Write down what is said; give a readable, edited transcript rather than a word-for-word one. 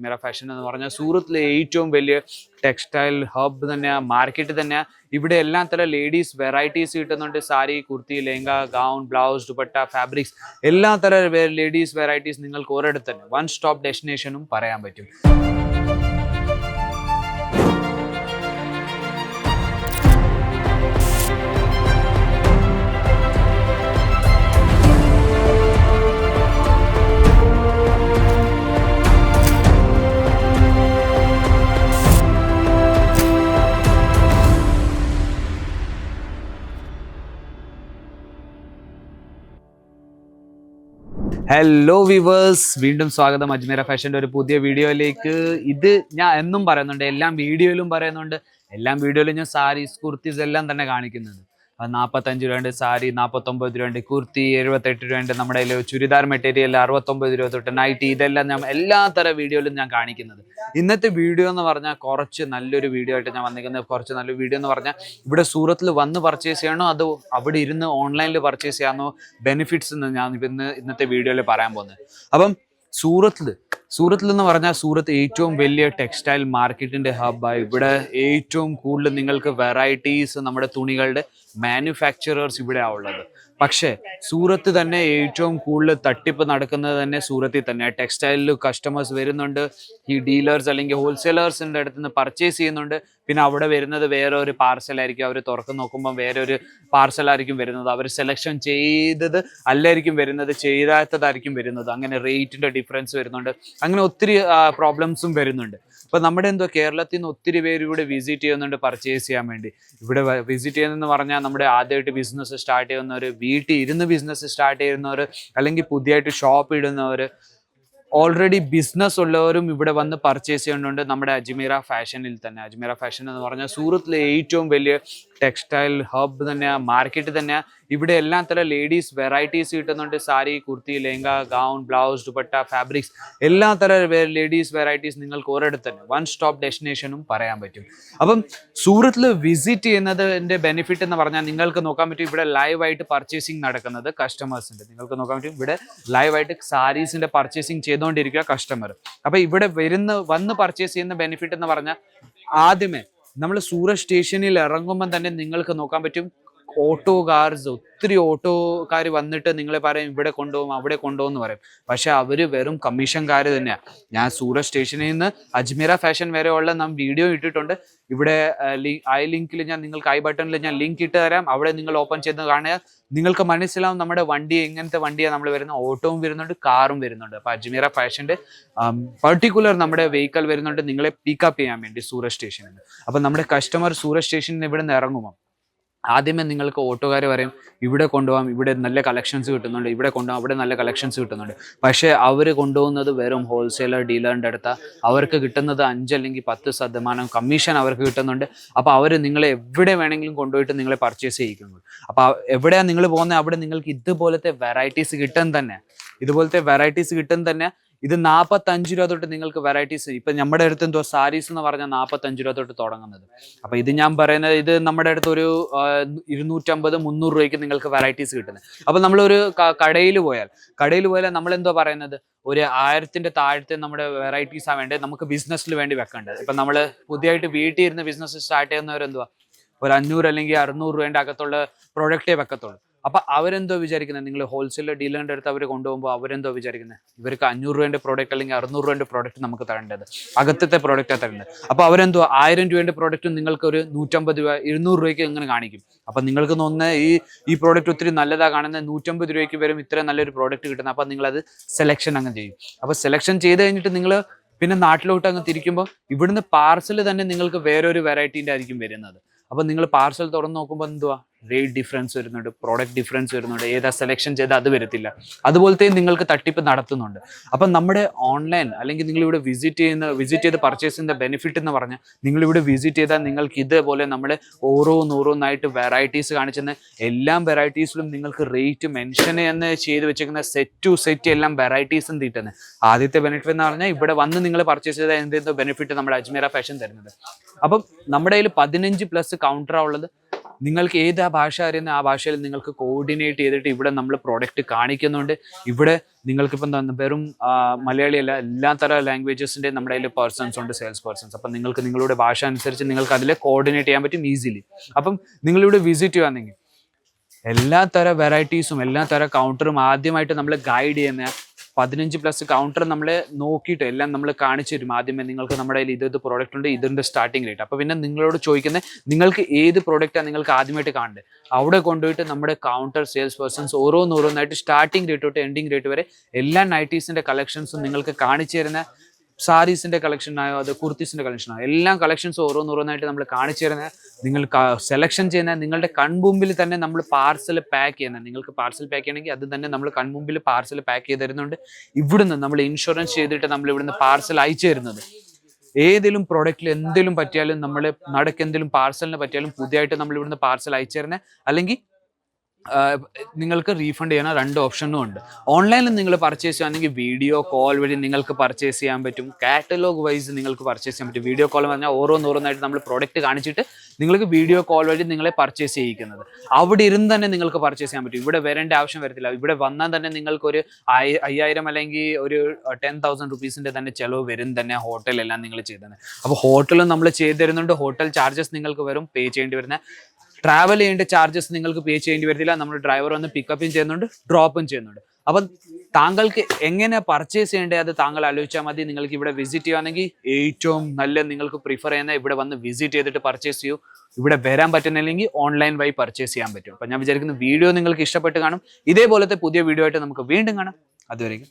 Ajmera fashion എന്ന് പറഞ്ഞാൽ സൂറത്തിലെ ഏറ്റവും വലിയ ടെക്സ്റ്റൈൽ ഹബ് തന്നെയാണ്, മാർക്കറ്റ് തന്നെയാണ്. ഇവിടെ എല്ലാം തരം ലേഡീസ് വെറൈറ്റീസ് കിട്ടുന്നുണ്ട്. Sari, kurti, lehenga, gown, blouse, dupatta, fabrics, എല്ലാ തരം ലേഡീസ് വെറൈറ്റീസ് നിങ്ങൾക്ക് ഒരിടത്ത് തന്നെ വൺ സ്റ്റോപ്പ് ഡെസ്റ്റിനേഷനും പറയാൻ പറ്റും. ഹലോ വിവേഴ്സ്, വീണ്ടും സ്വാഗതം അജ്മീറ ഫാഷൻ്റെ ഒരു പുതിയ വീഡിയോയിലേക്ക്. ഇത് ഞാൻ എന്നും പറയുന്നുണ്ട്, എല്ലാ വീഡിയോയിലും പറയുന്നുണ്ട്, ഞാൻ സാരീസ്, കുർത്തീസ് എല്ലാം തന്നെ കാണിക്കുന്നത്. 45 രൂപയുണ്ട് സാരി, 49 രൂപയുണ്ട് കുർത്തി, 78 രൂപയുണ്ട് നമ്മുടെ ചുരിദാർ മെറ്റീരിയൽ, 69 രൂപ തൊട്ട് നൈറ്റി, ഇതെല്ലാം ഞാൻ എല്ലാ തരം വീഡിയോയിലും ഞാൻ കാണിക്കുന്നത്. ഇന്നത്തെ വീഡിയോ എന്ന് പറഞ്ഞാൽ കുറച്ച് നല്ലൊരു വീഡിയോ ആയിട്ട് ഞാൻ വന്നിരിക്കുന്നത്. കുറച്ച് നല്ലൊരു വീഡിയോ എന്ന് പറഞ്ഞാൽ ഇവിടെ സൂറത്തിൽ വന്ന് പർച്ചേസ് ചെയ്യണോ അതോ അവിടെ ഇരുന്ന് ഓൺലൈനിൽ പർച്ചേസ് ചെയ്യാനോ ബെനിഫിറ്റ്സ് എന്ന് ഞാൻ ഇന്നത്തെ വീഡിയോയിൽ പറയാൻ പോകുന്നത്. അപ്പം സൂറത്തിൽ എന്ന് പറഞ്ഞാൽ സൂറത്ത് ഏറ്റവും വലിയ ടെക്സ്റ്റൈൽ മാർക്കറ്റിന്റെ ഹബ്ബായി. ഇവിടെ ഏറ്റവും കൂടുതൽ നിങ്ങൾക്ക് വെറൈറ്റീസ് നമ്മുടെ തുണികളുടെ മാനുഫാക്ചറേഴ്സ് ഇവിടെ ഉള്ളത്. പക്ഷേ സൂറത്ത് തന്നെ ഏറ്റവും കൂടുതൽ തട്ടിപ്പ് നടക്കുന്നത് തന്നെ സൂറത്തിൽ തന്നെ. ടെക്സ്റ്റൈലിൽ കസ്റ്റമേഴ്സ് വരുന്നുണ്ട്, ഈ ഡീലേഴ്സ് അല്ലെങ്കിൽ ഹോൾസെയിലേഴ്സിൻ്റെ അടുത്ത് നിന്ന് പർച്ചേസ് ചെയ്യുന്നുണ്ട്. പിന്നെ അവിടെ വരുന്നത് വേറെ ഒരു പാർസലായിരിക്കും. അവർ തുറക്ക് നോക്കുമ്പോൾ വേറെ ഒരു പാർസലായിരിക്കും വരുന്നത്. അവർ സെലക്ഷൻ ചെയ്തത് അല്ലായിരിക്കും വരുന്നത്, ചെയ്താത്തതായിരിക്കും വരുന്നത്. അങ്ങനെ റേറ്റിന്റെ ഡിഫറൻസ് വരുന്നുണ്ട്. അങ്ങനെ ഒത്തിരി പ്രോബ്ലംസും വരുന്നുണ്ട്. ഇപ്പൊ നമ്മുടെ കേരളത്തിൽ നിന്ന് ഒത്തിരി പേര് ഇവിടെ വിസിറ്റ് ചെയ്യുന്നുണ്ട് പർച്ചേസ് ചെയ്യാൻ വേണ്ടി. ഇവിടെ വിസിറ്റ് ചെയ്യുന്നതെന്ന് പറഞ്ഞാൽ നമ്മുടെ ആദ്യമായിട്ട് ബിസിനസ് സ്റ്റാർട്ട് ചെയ്യുന്നവർ, വീട്ടിൽ ഇരുന്ന് ബിസിനസ് സ്റ്റാർട്ട് ചെയ്യുന്നവർ, അല്ലെങ്കിൽ പുതിയതായിട്ട് ഷോപ്പ് ഇടുന്നവർ, ഓൾറെഡി ബിസിനസ് ഉള്ളവരും ഇവിടെ വന്ന് പർച്ചേസ് ചെയ്യുന്നുണ്ട് നമ്മുടെ അജ്മീറ ഫാഷനിൽ തന്നെ. അജ്മീറ ഫാഷൻ എന്ന് പറഞ്ഞാൽ സൂറത്തിലെ ഏറ്റവും വലിയ ടെക്സ്റ്റൈൽ ഹബ് തന്നെയാണ്, മാർക്കറ്റ് തന്നെയാണ്. ഇവിടെ എല്ലാം തരം ലേഡീസ് വെറൈറ്റീസ് കിട്ടുന്നുണ്ട്. Sari, kurti, lehenga, gown, blouse, dupatta, fabrics, എല്ലാ തരം ലേഡീസ് വെറൈറ്റീസ് നിങ്ങൾക്ക് ഒരിടത്ത് തന്നെ വൺ സ്റ്റോപ്പ് ഡെസ്റ്റിനേഷനും പറയാൻ പറ്റും. അപ്പം സൂറത്തിൽ വിസിറ്റ് ചെയ്യുന്നതിന്റെ ബെനിഫിറ്റ് എന്ന് പറഞ്ഞാൽ നിങ്ങൾക്ക് നോക്കാൻ പറ്റും ഇവിടെ ലൈവായിട്ട് പർച്ചേസിങ് നടക്കുന്നത് കസ്റ്റമേഴ്സിന്റെ. നിങ്ങൾക്ക് നോക്കാൻ പറ്റും ഇവിടെ ലൈവായിട്ട് സാരീസിന്റെ പർച്ചേസിങ് ചെയ്തുകൊണ്ടിരിക്കുക കസ്റ്റമർ. അപ്പൊ ഇവിടെ വന്ന് പർച്ചേസ് ചെയ്യുന്ന ബെനിഫിറ്റ് എന്ന് പറഞ്ഞാൽ ആദ്യമേ നമ്മൾ സൂറത്ത് സ്റ്റേഷനിൽ ഇറങ്ങുമ്പോൾ തന്നെ നിങ്ങൾക്ക് നോക്കാൻ പറ്റും ഒത്തിരി ഓട്ടോക്കാർ വന്നിട്ട് നിങ്ങളെ പറയും ഇവിടെ കൊണ്ടുപോകും അവിടെ കൊണ്ടുപോകും പറയും. പക്ഷെ അവര് വെറും കമ്മീഷൻകാർ തന്നെയാണ്. ഞാൻ സൂറത്ത് സ്റ്റേഷനിൽ നിന്ന് അജ്മീറ ഫാഷൻ വരെ ഉള്ള വീഡിയോ ഇട്ടിട്ടുണ്ട്. ഇവിടെ ലിങ്കിൽ ഞാൻ നിങ്ങൾക്ക് ബട്ടണിൽ ഞാൻ ലിങ്ക് ഇട്ട് തരാം. അവിടെ നിങ്ങൾ ഓപ്പൺ ചെയ്ത് കാണുക, നിങ്ങൾക്ക് മനസ്സിലാവും നമ്മുടെ വണ്ടി എങ്ങനത്തെ വണ്ടിയാണ് നമ്മൾ വരുന്നത്. ഓട്ടോവും വരുന്നുണ്ട്, കാറും വരുന്നുണ്ട്. അപ്പൊ അജ്മീറ ഫാഷന്റെ പർട്ടിക്കുലർ നമ്മുടെ വെഹിക്കൽ വരുന്നുണ്ട് നിങ്ങളെ പിക്കപ്പ് ചെയ്യാൻ വേണ്ടി സൂറത്ത് സ്റ്റേഷനിൽ. അപ്പൊ നമ്മുടെ കസ്റ്റമർ സൂറത്ത് സ്റ്റേഷനിൽ ഇവിടെ നിന്ന് ഇറങ്ങുമ്പോൾ ആദ്യമേ നിങ്ങൾക്ക് ഓട്ടോക്കാർ പറയും ഇവിടെ കൊണ്ടുപോകാം, ഇവിടെ നല്ല കളക്ഷൻസ് കിട്ടുന്നുണ്ട്, ഇവിടെ കൊണ്ടുപോകാം അവിടെ നല്ല കളക്ഷൻസ് കിട്ടുന്നുണ്ട്. പക്ഷേ അവർ കൊണ്ടുപോകുന്നത് വെറും ഹോൾസെയിലർ ഡീലറിൻ്റെ അടുത്താണ്. അവർക്ക് കിട്ടുന്നത് 5 അല്ലെങ്കിൽ 10% കമ്മീഷൻ അവർക്ക് കിട്ടുന്നുണ്ട്. അപ്പോൾ അവർ നിങ്ങളെ എവിടെ വേണമെങ്കിലും കൊണ്ടുപോയിട്ട് നിങ്ങളെ പർച്ചേസ് ചെയ്യിക്കുന്നു. അപ്പോൾ എവിടെയാണ് നിങ്ങൾ പോകുന്നത് അവിടെ നിങ്ങൾക്ക് ഇതുപോലത്തെ വെറൈറ്റീസ് കിട്ടും തന്നെ. ഇത് 45 രൂപ തൊട്ട് നിങ്ങൾക്ക് വെറൈറ്റീസ്. ഇപ്പൊ നമ്മുടെ അടുത്ത് സാരീസ് എന്ന് പറഞ്ഞാൽ 45 രൂപ തൊട്ട് തുടങ്ങുന്നത്. അപ്പൊ ഇത് ഞാൻ പറയുന്നത് ഇത് നമ്മുടെ അടുത്ത് ഒരു 250-300 രൂപയ്ക്ക് നിങ്ങൾക്ക് വെറൈറ്റീസ് കിട്ടുന്നത്. അപ്പൊ നമ്മളൊരു കടയിൽ പോയാൽ നമ്മൾ എന്തോ പറയുന്നത് ഒരു 1000-ന്റെ താഴത്തെ നമ്മുടെ വെറൈറ്റീസാണ് വേണ്ടത്, നമുക്ക് ബിസിനസ്സിൽ വേണ്ടി വെക്കേണ്ടത്. ഇപ്പൊ നമ്മൾ പുതിയതായിട്ട് വീട്ടിൽ ഇരുന്ന് ബിസിനസ് സ്റ്റാർട്ട് ചെയ്യുന്നവരെന്തുവാ ഒരു 500 അല്ലെങ്കിൽ 600 രൂപേൻ്റെ അകത്തുള്ള പ്രോഡക്റ്റേ വെക്കത്തുള്ളൂ. അപ്പൊ അവരെന്തോ വിചാരിക്കുന്നത്, നിങ്ങൾ ഹോൾസെയിലർ ഡീലറിന്റെ അടുത്ത് അവർ കൊണ്ടുപോകുമ്പോൾ അവരെന്തോ വിചാരിക്കുന്നത് ഇവർക്ക് 500 രൂപേന്റെ പ്രോഡക്റ്റ് അല്ലെങ്കിൽ 600 രൂപേന്റെ പ്രോഡക്റ്റ് നമുക്ക് തരേണ്ടത്, അകത്തത്തെ പ്രോഡക്റ്റാണ് തരേണ്ടത്. അപ്പൊ അവരെന്തോ 1000 രൂപേന്റെ പ്രോഡക്റ്റ് നിങ്ങൾക്ക് ഒരു 150 രൂപ 200 രൂപയ്ക്ക് ഇങ്ങനെ കാണിക്കും. അപ്പൊ നിങ്ങൾക്ക് തോന്നുന്നത് ഈ പ്രോഡക്റ്റ് ഒത്തിരി നല്ലതാ കാണുന്നത്, 150 രൂപയ്ക്ക് വരും ഇത്രയും നല്ലൊരു പ്രോഡക്റ്റ് കിട്ടുന്നത്. അപ്പൊ നിങ്ങളത് സെലക്ഷൻ അങ്ങ് ചെയ്യും. അപ്പൊ സെലക്ഷൻ ചെയ്ത് കഴിഞ്ഞിട്ട് നിങ്ങൾ പിന്നെ നാട്ടിലോട്ട് അങ്ങ് തിരിക്കുമ്പോൾ ഇവിടുന്ന് പാർസൽ തന്നെ നിങ്ങൾക്ക് വേറൊരു വെറൈറ്റീൻ്റെ ആയിരിക്കും വരുന്നത്. അപ്പൊ നിങ്ങൾ പാർസൽ തുറന്ന് നോക്കുമ്പോൾ എന്തുവാ റേറ്റ് ഡിഫറൻസ് വരുന്നുണ്ട്, പ്രോഡക്റ്റ് ഡിഫറൻസ് വരുന്നുണ്ട്, ഏതാ സെലക്ഷൻ ചെയ്താൽ അത് വരത്തില്ല. അതുപോലത്തെ നിങ്ങൾക്ക് തട്ടിപ്പ് നടത്തുന്നുണ്ട്. അപ്പം നമ്മുടെ ഓൺലൈൻ അല്ലെങ്കിൽ നിങ്ങൾ ഇവിടെ വിസിറ്റ് ചെയ്ത് പർച്ചേസ് ചെയ്യുന്ന ബെനിഫിറ്റ് എന്ന് പറഞ്ഞാൽ നിങ്ങളിവിടെ വിസിറ്റ് ചെയ്താൽ നിങ്ങൾക്ക് ഇതേപോലെ നമ്മുടെ ഓരോന്നായിട്ട് വെറൈറ്റീസ് കാണിച്ചെന്ന് എല്ലാ വെറൈറ്റീസിലും നിങ്ങൾക്ക് റേറ്റ് മെൻഷൻ എന്ന് ചെയ്ത് വെച്ചിരിക്കുന്ന സെറ്റ് എല്ലാം വെറൈറ്റീസും തീട്ടുന്നത്. ആദ്യത്തെ ബെനിഫിറ്റ് എന്ന് പറഞ്ഞാൽ ഇവിടെ വന്ന് നിങ്ങൾ പർച്ചേസ് ചെയ്താൽ എന്തെന്തോ ബെനിഫിറ്റ് നമ്മുടെ അജ്മീറ ഫാഷൻ തരുന്നത്. അപ്പം നമ്മുടെ കയ്യിൽ 15+ കൗണ്ടറാണ് ഉള്ളത്. നിങ്ങൾക്ക് ഏത് ആ ഭാഷ അറിയുന്ന ആ ഭാഷയിൽ നിങ്ങൾക്ക് കോർഡിനേറ്റ് ചെയ്തിട്ട് ഇവിടെ നമ്മൾ പ്രോഡക്റ്റ് കാണിക്കുന്നുണ്ട്. ഇവിടെ നിങ്ങൾക്കിപ്പം വെറും മലയാളിയല്ല, എല്ലാ തരം ലാംഗ്വേജസിൻ്റെ നമ്മുടെ കയ്യിൽ പേഴ്സൺസ് ഉണ്ട്, സെയിൽസ് പേഴ്സൺസ്. അപ്പം നിങ്ങൾക്ക് നിങ്ങളുടെ ഭാഷ അനുസരിച്ച് നിങ്ങൾക്ക് അതിൽ കോർഡിനേറ്റ് ചെയ്യാൻ പറ്റും ഈസിലി. അപ്പം നിങ്ങളിവിടെ വിസിറ്റ് ചെയ്യുകയാണെങ്കിൽ എല്ലാ തരം വെറൈറ്റീസും എല്ലാ തരം കൗണ്ടറും ആദ്യമായിട്ട് നമ്മൾ ഗൈഡ് ചെയ്യുന്ന 15+ കൗണ്ടർ നമ്മൾ നോക്കിയിട്ട് എല്ലാം നമ്മൾ കാണിച്ചു തരും. ആദ്യമേ നിങ്ങൾക്ക് നമ്മുടെ കയ്യിൽ ഇത് പ്രോഡക്റ്റ് ഉണ്ട്, ഇതിൻ്റെ സ്റ്റാർട്ടിങ് റേറ്റ്. അപ്പോൾ പിന്നെ നിങ്ങളോട് ചോദിക്കുന്നത് നിങ്ങൾക്ക് ഏത് പ്രോഡക്റ്റാണ് നിങ്ങൾക്ക് ആദ്യമായിട്ട് കാണേണ്ടത്. അവിടെ കൊണ്ടുപോയിട്ട് നമ്മുടെ കൗണ്ടർ സെയിൽസ് പേഴ്സൺസ് ഓരോന്നോരോന്നായിട്ട് സ്റ്റാർട്ടിങ് റേറ്റ് തൊട്ട് എൻഡിങ് റേറ്റ് വരെ എല്ലാ നൈറ്റീസിൻ്റെ കളക്ഷൻസും നിങ്ങൾക്ക് കാണിച്ചു തരുന്ന, സാരീസിൻ്റെ കളക്ഷനായോ അത് കുർത്തീസിൻ്റെ കളക്ഷനായോ എല്ലാം കളക്ഷൻസ് ഓരോന്നോരോന്നായിട്ട് നമ്മൾ കാണിച്ചു തരുന്നത്. നിങ്ങൾ സെലക്ഷൻ ചെയ്യുന്ന നിങ്ങളുടെ കൺമുമ്പിൽ തന്നെ നമ്മൾ പാർസൽ പാക്ക് ചെയ്യുന്നത്. നിങ്ങൾക്ക് പാർസൽ പാക്ക് ചെയ്യണമെങ്കിൽ അത് തന്നെ നമ്മൾ കൺമുമ്പിൽ പാർസൽ പാക്ക് ചെയ്ത് തരുന്നുണ്ട്. ഇവിടുന്ന് നമ്മൾ ഇൻഷുറൻസ് ചെയ്തിട്ട് നമ്മൾ ഇവിടുന്ന് പാർസൽ അയച്ചു തരുന്നത്. ഏതെങ്കിലും പ്രോഡക്റ്റിൽ എന്തെങ്കിലും പറ്റിയാലും നമ്മൾ എന്തെങ്കിലും പാർസലിന് പറ്റിയാലും പുതിയതായിട്ട് നമ്മൾ ഇവിടുന്ന് പാർസൽ അയച്ചു തരുന്നത്. അല്ലെങ്കിൽ നിങ്ങൾക്ക് റീഫണ്ട് ചെയ്യാൻ 2 ഓപ്ഷനും ഉണ്ട്. ഓൺലൈനിൽ നിങ്ങൾ പർച്ചേസ് ചെയ്യുകയാണെങ്കിൽ വീഡിയോ കോൾ വഴി നിങ്ങൾക്ക് പർച്ചേസ് ചെയ്യാൻ പറ്റും. കാറ്റലോഗ് വൈസ് നിങ്ങൾക്ക് പർച്ചേസ് ചെയ്യാൻ പറ്റും. വീഡിയോ കോൾ എന്ന് പറഞ്ഞാൽ ഓരോന്നോരോന്നായിട്ട് നമ്മൾ പ്രോഡക്റ്റ് കാണിച്ചിട്ട് നിങ്ങൾക്ക് വീഡിയോ കോൾ വഴി നിങ്ങളെ പർച്ചേസ് ചെയ്യിക്കുന്നത്. അവിടെ ഇരുന്ന് തന്നെ നിങ്ങൾക്ക് പർച്ചേസ് ചെയ്യാൻ പറ്റും. ഇവിടെ വരേണ്ട ആവശ്യം വരത്തില്ല. ഇവിടെ വന്നാൽ തന്നെ നിങ്ങൾക്കൊരു 5000 അല്ലെങ്കിൽ ഒരു 10,000 റുപ്പീസിൻ്റെ തന്നെ ചിലവ് വരും തന്നെ ഹോട്ടലെല്ലാം നിങ്ങൾ ചെയ്തത്. അപ്പോൾ ഹോട്ടലും നമ്മൾ ചെയ്തു തരുന്നുണ്ട്. ഹോട്ടൽ ചാർജസ് നിങ്ങൾക്ക് വരും പേ ചെയ്യേണ്ടി വരുന്ന. ട്രാവൽ ചെയ്യേണ്ട ചാർജസ് നിങ്ങൾക്ക് പേ ചെയ്യേണ്ടി വരത്തില്ല. നമ്മൾ ഡ്രൈവർ വന്ന് പിക്കപ്പും ചെയ്യുന്നുണ്ട്, ഡ്രോപ്പും ചെയ്യുന്നുണ്ട്. അപ്പം താങ്കൾക്ക് എങ്ങനെ പർച്ചേസ് ചെയ്യേണ്ടത് അത് താങ്കൾ ആലോചിച്ചാൽ മതി. നിങ്ങൾക്ക് ഇവിടെ വിസിറ്റ് ചെയ്യുകയാണെങ്കിൽ ഏറ്റവും നല്ല നിങ്ങൾക്ക് പ്രിഫർ ചെയ്യുന്ന ഇവിടെ വന്ന് വിസിറ്റ് ചെയ്തിട്ട് പർച്ചേസ് ചെയ്യൂ. ഇവിടെ വരാൻ പറ്റുന്നില്ലെങ്കിൽ ഓൺലൈൻ വഴി പർച്ചേസ് ചെയ്യാൻ പറ്റും. അപ്പം ഞാൻ വിചാരിക്കുന്നു വീഡിയോ നിങ്ങൾക്ക് ഇഷ്ടപ്പെട്ട് കാണും. ഇതേപോലത്തെ പുതിയ വീഡിയോ ആയിട്ട് നമുക്ക് വീണ്ടും കാണാം. അതുവരെയും